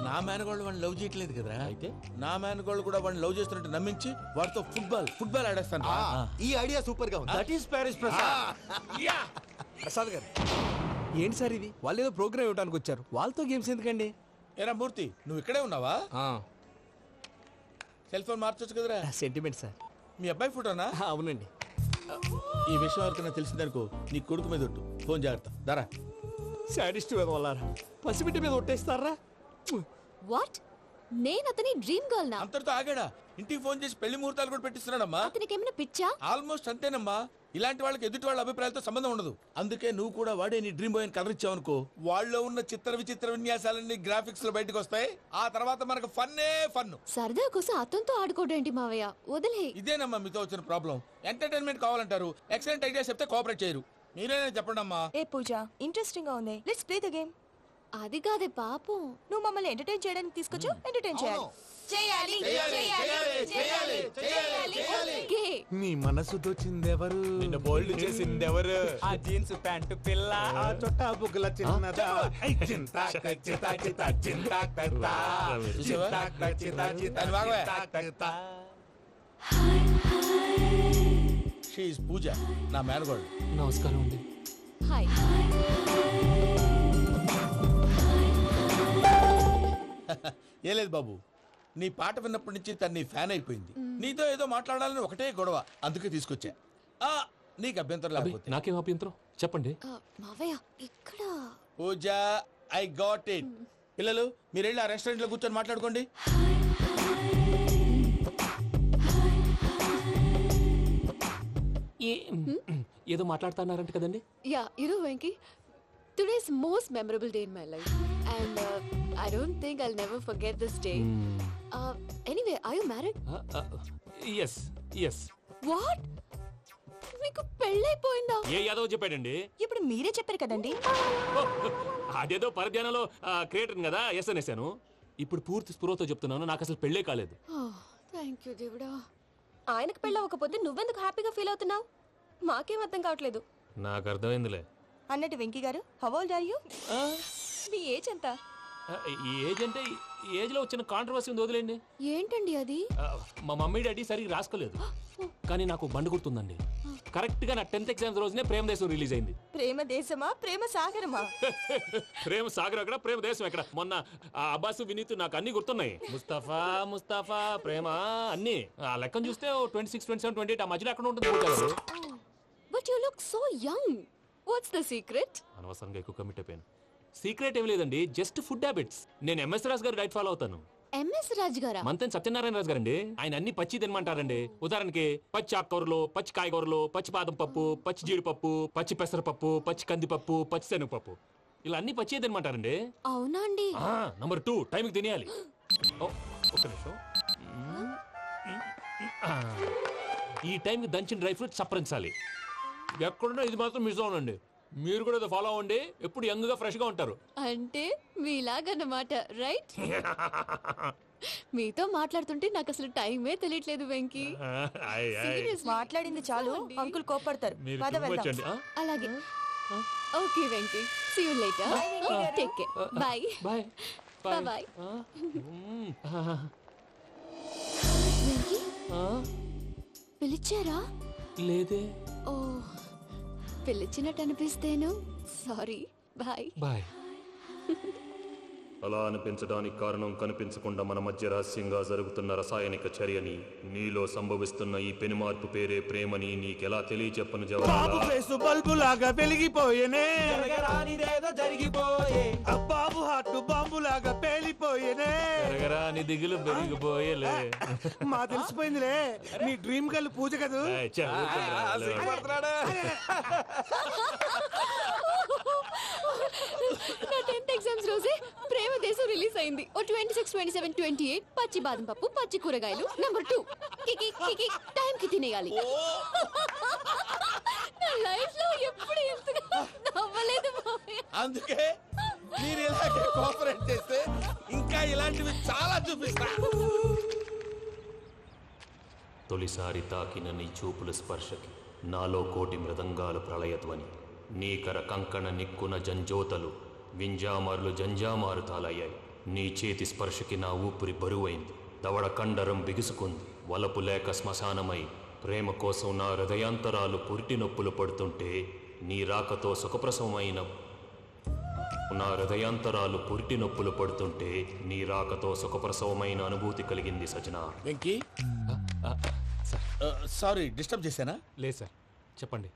నా మేనగోళ్ళు వాడిని లవ్ చేయట్లేదు కదరా. అయితే నా మేనగోళ్ళు కూడా వాడిని లవ్ చేస్తున్నట్టు నమ్మించి వాడితో ఫుట్బాల్ ఆడేస్తాను. ఈ ఐడియా సూపర్ గా ఉంది. That is Paris Prasad. Prasad గారు ఏంటి సార్ ఇది? వాళ్ళు ఏదో ప్రోగ్రామ్ ఇవ్వడానికి వచ్చారు, వాళ్ళతో గేమ్స్ ఎందుకండి? ఏరా మూర్తి, నువ్వు ఇక్కడే ఉన్నావా? సెల్ ఫోన్ మార్చొచ్చు కదరా. Sentiment sir. మీ అబ్బాయి ఫోటోనా? అవునండి. ఈ విషయం ఎవరికైనా తెలిసిందనుకో నీ కొడుకు మీద ఒట్టు. ఫోన్ జాగ్రత్త. దారా. సాడిస్ట్ మీద వాళ్ళారా, పసిబిడ్డ మీద ఒట్టేస్తారా? వాట్? నేను అతని డ్రీమ్ గర్ల్ నా? అంతటితో ఆగాడా? ఇంటికి ఫోన్ చేసి పెళ్లి ముహూర్తాలు కూడా పెట్టిస్తున్నాడమ్మా. అతనికి ఏమైనా పిచ్చా? ఆల్మోస్ట్ అంతేనమ్మా. ఇలాంటి వాళ్ళకి ఎదుటి వాళ్ళ అభిప్రాయాలతో సంబంధం ఉండదు. అందుకే నువ్వు కూడా వాడే నీ డ్రీమ్ బాయ్ కలర్ ఇచ్చావనుకో, వాళ్ళలో ఉన్న చిత్ర విచిత్ర విన్యాసాలన్నీ గ్రాఫిక్స్ లో బయటకు వస్తాయి. ఆ తర్వాత మనకు ఫన్నే ఫన్. సరదా కోసం అతనితో ఆడుకోవడేంటి మావయ్య? వదిలే. ఇదేనమ్మా మీతో వచ్చిన ప్రాబ్లం. ఎంటర్టైన్మెంట్ కావాలంటారు, ఎక్సలెంట్ ఐడియా చెప్తే కోఆపరేట్ చేయరు. మీరేనా చెప్పండి అమ్మా. ఏ పూజ, ఇంట్రెస్టింగ్ గా ఉంది, లెట్స్ ప్లే ద గేమ్. అది కాదే పాపం, నువ్వు మమ్మల్ని ఎంటర్టైన్ చేయడానికి తీసుకొచ్చు, ఎంటర్టైన్ చేయాలి. నీ మనసు దోచిందెవరు? నిన్న బోల్డ్ చేసిందెవరు? ఆ జీన్స్ ప్యాంటు పిల్ల, ఆ చొట్టా బుగ్గల చిన్నదా. షీఈ్ పూజ, నా మేనగోడు. నమస్కారం అండి. హాయ్. ఏ లేదు బాబు, నీ పాట విన్నప్పటి నుంచి తను నీ ఫ్యాన్ అయిపోయింది. నీతో ఏదో మాట్లాడాలని ఒకటే గొడవ, అందుకే తీసుకొచ్చా. నీకు అభ్యంతరం లేకపోతే. నాకేం అభ్యంతరం చెప్పండి. మావయ్య ఇక్కడ. పూజ, ఐ గాట్ ఇట్. పిల్లలు మీరు వెళ్ళి ఆ రెస్టారెంట్ లో కూర్చొని మాట్లాడుకోండి. ఏదో మాట్లాడుతున్నారంట కదండి. Yeah, Venky, today's most memorable day in my life, and I don't think I'll never forget this day. Anyway, are you married? yes yes. What? మీకు పెళ్ళైపోయిందా? ఏ యాదవ్ చెప్పాడండి? ఇప్పుడు మీరే చెప్పారు కదండి. అదేదో పరధ్యానంలో క్రియేటర్ కదా ఎస్ అనేసాను. ఇప్పుడు పూర్తి స్పృహతో చెప్తున్నాను, నాకు అసలు పెళ్ళే కాలేదు. థ్యాంక్ యూ దేవుడా. ఆయనకు పెళ్ళవకపోతే నువ్వెందుకు హ్యాపీగా ఫీల్ అవుతున్నావు? మాకేం అర్థం కావట్లేదు. నాకు అర్థమైందిలే. అన్నట్టు Venky garu, how old are you? మీ ఏజ్ ఎంత? ఏజ్ అంటే ఏజ్ లో వచ్చిన కాంట్రవర్సీ ఉంది, వదిలేండి. ఏంటండి అది? మా మమ్మీ డాడీ సరిగ్గా రాసుకోలేదు, కానీ నాకు బండి గుర్తుందండి. కరెక్ట్ గా నా 10th ఎగ్జామ్స్ రోజునే ప్రేమ దేశం రిలీజ్ అయింది. ప్రేమ దేశమా ప్రేమ సాగరమా? ప్రేమ సాగర్ ఎక్కడ, ప్రేమ దేశం ఎక్కడ? మొన్న అబ్బాసు వినీత్ నాకు అన్ని గుర్తున్నాయి. ముస్తఫా ప్రేమ అన్ని ఆ లెక్కను చూస్తే 26, 27, 28 ఆ మధ్యలో ఎక్కడ ఉంటుంది. But you look so young. What's the secret? అనవసరంగా ఎక్కువ కమిట్ అయిపోయాను. సీక్రెట్ ఏం లేదండి, జస్ట్ ఫుడ్ హ్యాబిట్స్. నేను ఎంఎస్ రాజు గారు డైట్ ఫాలో అవుతాను. ఎంఎస్ రాజు గారా? మంతెన్ సత్యనారాయణ రాజు గారండి. ఆయన అన్ని పచ్చి తినమంటారండి. ఉదాహరణకి పచ్చి ఆకుకూరలు, పచ్చి కాయగూరలు, పచ్చి బాదం పప్పు, పచ్చి జీడిపప్పు, పచ్చి పెసరపప్పు, పచ్చి కందిపప్పు, పచ్చి శనగపప్పు, ఇలా అన్ని పచ్చి తినమంటారండి. అవునా అండి? నంబర్ 2 టైంకి తినేయాలి. ఒక్క నిమిషం. ఈ టైంకి దంచిన డ్రై ఫ్రూట్స్ సప్పరించాలి. ఎక్కడున్నా ఇది మాత్రం మిస్ అవునండి. మీరు కూడా ఫాలో అవ్వండి, ఎప్పుడు యంగ్ గా ఫ్రెష్ గా ఉంటారు. అంటే మీలాగన్నమాట, రైట్? మీతో మాట్లాడుతుంటే నాకు అసలు టైమే తెలియట్లేదు వెంకీ. మాట్లాడింది చాలు, అంకుల్ కోపడతారు. అలాగే. Okay Venky, see you later. Take care. Bye bye bye. Venky పిలిచారా? లేదే. ఓ, పిలిచినట్టు అనిపిస్తేను. సారీ. Bye bye. అలా అనిపించడానికి కారణం కనిపించకుండా మన మధ్య రహస్యంగా జరుగుతున్న రసాయనిక చర్యని, నీలో సంభవిస్తున్న ఈ పెను మార్పు పేరే ప్రేమని నీకెలా తెలియచెప్పను బాబు ఫేసు బల్బు లాగా వెలిగిపోయేనే, జరిగిపోయే బాబు హార్ట్ బాంబు లాగా పేలిపోయేనే, జరగరాని దిగులు పెరిగిపోయేలే. మా తెలిసిపోయిందిలే, నీ డ్రీమ్ గర్ల్ పూజ కదూ. నా 10th ఎగ్జామ్స్ రోజే ప్రేమ దేశం రిలీజ్ అయింది. ఓ 26, 27, 28 పచ్చి బాదం పప్పు, పచ్చి కూరగాయలు. నంబర్ 2 కికి టైం కి తినేయాలి. నా లైఫ్ లో ఎప్పుడు ఇంతగా నవ్వలేదు మామయ్య. అందుకే మీరు ఇలాగే కోఆపరేట్ చేస్తే ఇంకా ఇలాంటివి చాలా చూపిస్తా. తొలిసారి తాకిన నీ చూపుల స్పర్శకి నాలో కోటి మృదంగాలు ప్రళయధ్వని. నీకర కంకణ నిక్కున జంజోతలు వింజామారులు జంజామారు తాలయ్యాయి. నీ చేతి స్పర్శకి నా ఊపిరి బరువైంది. దవడ కండరం బిగుసుకుంది. వలపు లేక శ్మశానమై ప్రేమ కోసం నా హృదయాంతరాలు పురిటి నొప్పులు పడుతుంటే నీ రాకతో సుఖప్రసవమైన నా హృదయాంతరాలు పురిటి నొప్పులు పడుతుంటే నీ రాకతో సుఖప్రసవమైన అనుభూతి కలిగింది సజనా. వెంకీ సారీ డిస్టర్బ్ చేశానా? లేదు సార్, చెప్పండి.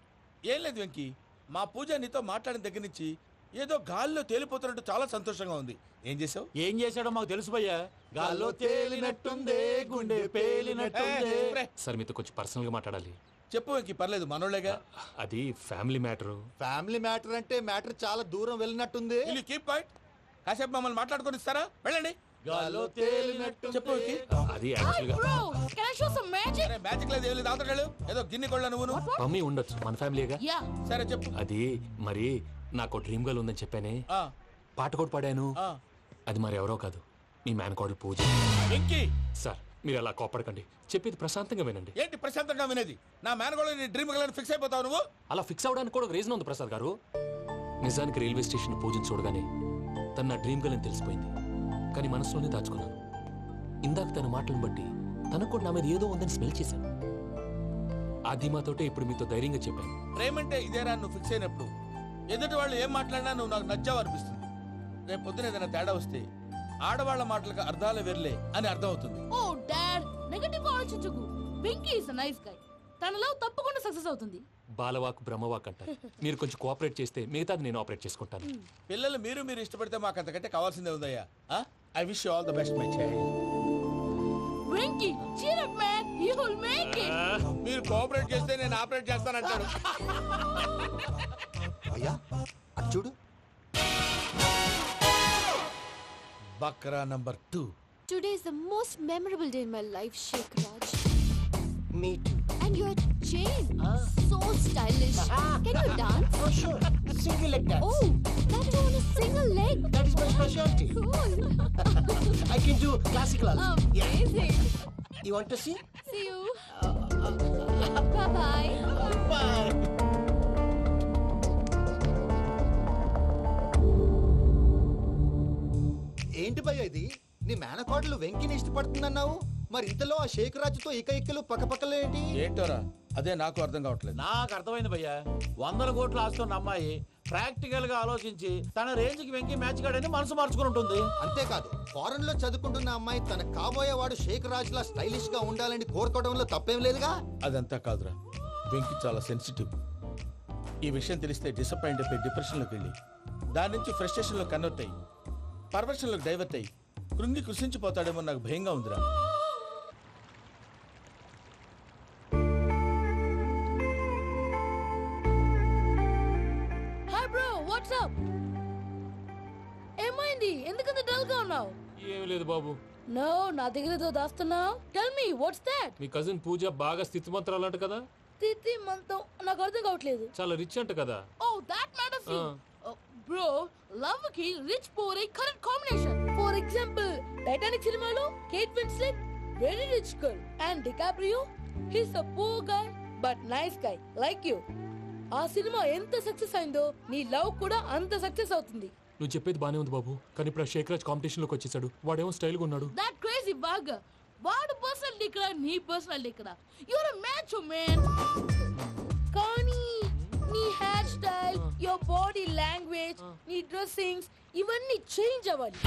ఏం లేదు వెంకీ, మా పూజ నీతో మాట్లాడిన దగ్గర నుంచి ఏదో గాల్లో తేలిపోతున్నట్టు చాలా సంతోషంగా ఉంది. ఏం చేసావు? ఏం చేశాడో మాకు తెలుసు భయ్యా. గాల్లో తేలినట్టుందే, గుండె పేలినట్టుందే. సార్ మీతో కొంచెం పర్సనల్ గా మాట్లాడాలి. చెప్పు వెంకీ, పర్లేదు మనోళ్ళేగా. అది ఫ్యామిలీ మ్యాటర్. ఫ్యామిలీ మ్యాటర్ అంటే మ్యాటర్ చాలా దూరం వెళ్ళినట్టుంది. Keep point. కాసేపు మమ్మల్ని మాట్లాడుకొని ఇస్తారా? వెళ్ళండి. గాల్లో తేలినట్టు చెప్పు వెంకీ. అది యాక్చువల్గా మ్యాజిక్ లేదు, ఏం లేదు. ఆతడాలు ఏదో గిన్నె కొళ్ళ నువ్వు. మమ్మీ ఉండొచ్చు, మన ఫ్యామిలీగా. సరే చెప్పు. అది మరి నాకు డ్రీమ్ గర్ల్ ఉందని చెప్పానే, పాట కూడా పాడాను. అది మరి ఎవరో కాదు, మీ మేనకోడలు పూజ. సార్ మీరు అలా కోపడకండి, చెప్పేది ప్రశాంతంగా వినండి. ఏంటి ప్రశాంతంగా వినేది? నా మేనకోడలు నీ డ్రీమ్ గర్ల్ ఫిక్స్ అయిపోతావు నువ్వు. అలా ఫిక్స్ అవడానికి కూడా ఒక రీజన్ ఉంది ప్రసాద్ గారు. నిజానికి రైల్వే స్టేషన్ పూజను చూడగానే తన నా డ్రీమ్ గర్ల్ అని తెలిసిపోయింది. కానీ మనసులోనే దాచుకున్నాను. ఇందాక తన మాటలను బట్టి తనకు కూడా నా మీద ఏదో ఉందని స్మెల్ చేశాను. ఆ ధీమాతోటే ఇప్పుడు మీతో ధైర్యంగా చెప్పాను. ప్రేమంటే ఇదేరా నువ్వు ఫిక్స్ అయినప్పుడు ఎదుటి వాళ్ళు ఏం మాట్లాడినా నువ్వు నాకు నచ్చావు అనిపిస్తుంది. రేపు పొద్దున ఏదైనా తేడా వస్తే ఆడవాళ్ల మాటలకు అర్థాలు వెర్లే అని అర్థం అవుతుంది. ఓ డాడ్, నెగటివ్ ఆలోచించకు. Venky is a nice guy. తన లవ్ తప్పకుండా సక్సెస్ అవుతుంది. బాలవాక్ బ్రహ్మవాక్ అంటారు. మీరు కొంచెం కోఆపరేట్ చేస్తే మిగతాది నేను ఆపరేట్ చేసుకుంటాను. పిల్లలు మీరు ఇష్టపడితే మాకు అంతకంటే కావాల్సిందే ఉందయ్యా. I wish you all the best my child. Venky cheer up man, you will make it. మీరు కోఆపరేట్ చేస్తే నేను ఆపరేట్ చేస్తానంటాడు. అయ్యా అది చూడు. Bakra number 2. Today is the most memorable day in my life, Sheikh Raj. Me too. And your chain, so stylish. Can you dance? Oh sure, single leg dance. Oh, that too on a single leg. That is my specialty. Cool. I can do classical also. Amazing. You want to see? See you. Bye-bye. Bye. ఏంటి భయ్య ఇది? నీ మేనకోడలు వెంకిని ఇష్టపడుతుందన్నావు, మరి ఇంతలో ఆ షేక్ రాజుతో ఇక్కలు పక్కపక్కలో ఏంటి? ఏంటోరా అదే నాకు అర్థం కావట్లేదు. నాకు అర్థమైంది భయ్యా, 100 కోట్లు ఆస్తున్న అమ్మాయి ప్రాక్టికల్ గా ఆలోచించి తన రేంజ్ కి వెంకి మ్యాచ్ కాడని మనసు మార్చుకుని ఉంటుంది. అంతేకాదు, ఫారెన్ లో చదువుకుంటున్న అమ్మాయి తన కాబోయేవాడు షేక్ రాజ్ లా స్టైలిష్ గా ఉండాలని కోరుకోవడంలో తప్పేం లేదుగా. అదంతా కాదురా, వెంకి చాలా సెన్సిటివ్. ఈ విషయం తెలిస్తే డిసప్పాయింట్ అయిపోయి డిప్రెషన్లోకి వెళ్ళి దాని నుంచి ఫ్రస్ట్రేషన్లో కన్వర్ట్ అయ్యి పర్వర్షన్లోకి డైవర్ట్ అయ్యి కృంగి కృషించిపోతాడేమో నాకు భయంగా ఉందిరా. Hi bro, what's up? ఏమైంది? ఎందుకంత డల్ గా ఉన్నావు? ఏం లేదు బాబు. నో, నా దగ్గర ఏదో దాస్తున్నావు. Tell me what's that? మీ కజిన్ పూజ బాగా స్థితిమంతరాలు అంట కదా. తిత్తి మంతం నాకు అర్థం కావట్లేదు. చాలా రిచ్ అంట కదా. Oh that matters you. Bro, love కి rich poor a correct combination. For example, Titanic సినిమాలో Kate Winslet very rich girl and DiCaprio he's a poor guy but nice guy like you. ఆ cinema ఎంత success అయిందో నీ love కూడా అంత success అవుతుంది. నువ్వు చెప్పేది బానే ఉంది బాబు, కానీ ఇప్పుడు షేక్ రాజ్ కాంపిటీషన్ లోకి వచ్చేసాడు. వాడేమో స్టైల్ గా ఉన్నాడు. That crazy bag. వాడు పర్సనల్ ఇక్కడ, నీ పర్సనల్ ఇక్కడ. Your a match man. కానీ నీ hair style, your body language, నీ డ్రెస్సింగ్స్ ఇవన్నీ చేంజ్ అవ్వాలి.